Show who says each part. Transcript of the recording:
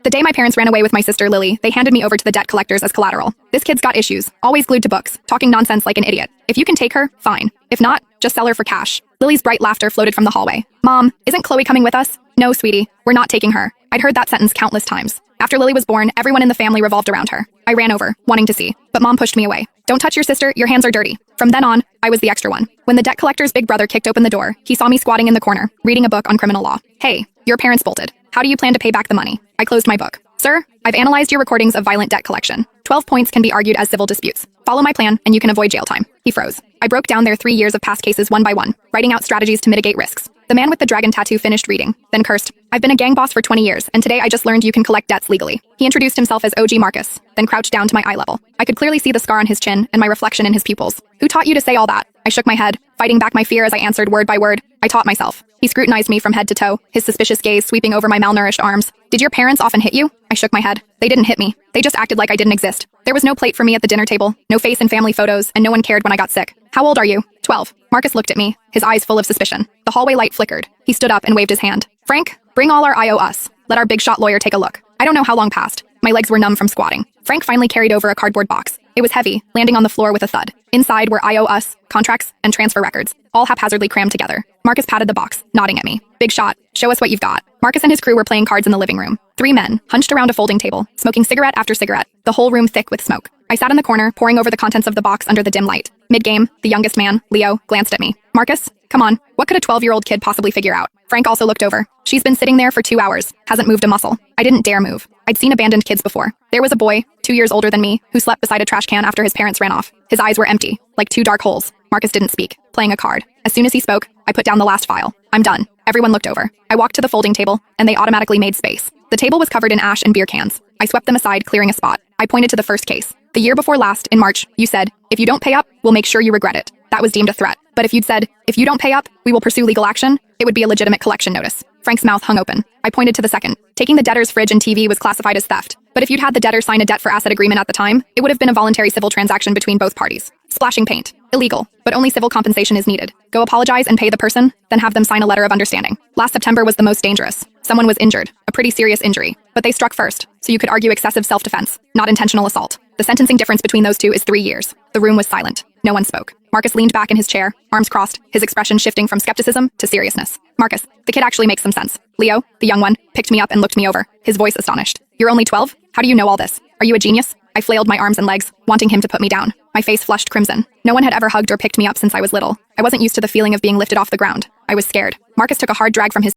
Speaker 1: The day my parents ran away with my sister Lily, they handed me over to the debt collectors as collateral. This kid's got issues, always glued to books, talking nonsense like an idiot. If you can take her, fine. If not, just sell her for cash. Lily's bright laughter floated from the hallway. Mom, isn't Chloe coming with us? No, sweetie, we're not taking her. I'd heard that sentence countless times. After Lily was born, everyone in the family revolved around her. I ran over, wanting to see, but Mom pushed me away. Don't touch your sister, your hands are dirty. From then on, I was the extra one. When the debt collector's big brother kicked open the door, he saw me squatting in the corner, reading a book on criminal law. Hey, your parents bolted. How do you plan to pay back the money? I closed my book. Sir, I've analyzed your recordings of violent debt collection. 12 points can be argued as civil disputes. Follow my plan, and you can avoid jail time. He froze. I broke down their 3 years of past cases one by one, writing out strategies to mitigate risks. The man with the dragon tattoo finished reading, then cursed. I've been a gang boss for 20 years, and today I just learned you can collect debts legally. He introduced himself as OG Marcus, then crouched down to my eye level. I could clearly see the scar on his chin and my reflection in his pupils. Who taught you to say all that? I shook my head, fighting back my fear as I answered word by word. I taught myself. He scrutinized me from head to toe, his suspicious gaze sweeping over my malnourished arms. Did your parents often hit you? I shook my head. They didn't hit me. They just acted like I didn't exist. There was no plate for me at the dinner table, no face in family photos, and no one cared when I got sick. How old are you? 12. Marcus looked at me, his eyes full of suspicion. The hallway light flickered. He stood up and waved his hand. Frank, bring all our IO us. Let our big shot lawyer take a look. I don't know how long passed. My legs were numb from squatting. Frank finally carried over a cardboard box. It was heavy, landing on the floor with a thud. Inside were IO us, contracts, and transfer records, all haphazardly crammed together. Marcus patted the box, nodding at me. Big shot. Show us what you've got. Marcus and his crew were playing cards in the living room. 3 men, hunched around a folding table, smoking cigarette after cigarette, the whole room thick with smoke. I sat in the corner, poring over the contents of the box under the dim light. Mid-game, the youngest man, Leo, glanced at me. Marcus, come on, what could a 12-year-old kid possibly figure out? Frank also looked over. She's been sitting there for 2 hours, hasn't moved a muscle. I didn't dare move. I'd seen abandoned kids before. There was a boy, 2 years older than me, who slept beside a trash can after his parents ran off. His eyes were empty, like 2 dark holes. Marcus didn't speak, playing a card. As soon as he spoke, I put down the last file. I'm done. Everyone looked over. I walked to the folding table, and they automatically made space. The table was covered in ash and beer cans. I swept them aside, clearing a spot. I pointed to the first case. The year before last, in March, you said, if you don't pay up, we'll make sure you regret it. That was deemed a threat. But if you'd said, if you don't pay up, we will pursue legal action, it would be a legitimate collection notice. Frank's mouth hung open. I pointed to the second. Taking the debtor's fridge and TV was classified as theft. But if you'd had the debtor sign a debt for asset agreement at the time, it would have been a voluntary civil transaction between both parties. Splashing paint. Illegal, but only civil compensation is needed. Go apologize and pay the person, then have them sign a letter of understanding. Last September was the most dangerous. Someone was injured, a pretty serious injury, but they struck first, so you could argue excessive self-defense, not intentional assault. The sentencing difference between those two is 3 years. The room was silent. No one spoke. Marcus leaned back in his chair, arms crossed, his expression shifting from skepticism to seriousness. Marcus, the kid actually makes some sense. Leo, the young one, picked me up and looked me over, his voice astonished. You're only 12? How do you know all this? Are you a genius? I flailed my arms and legs, wanting him to put me down. My face flushed crimson. No one had ever hugged or picked me up since I was little. I wasn't used to the feeling of being lifted off the ground. I was scared. Marcus took a hard drag from his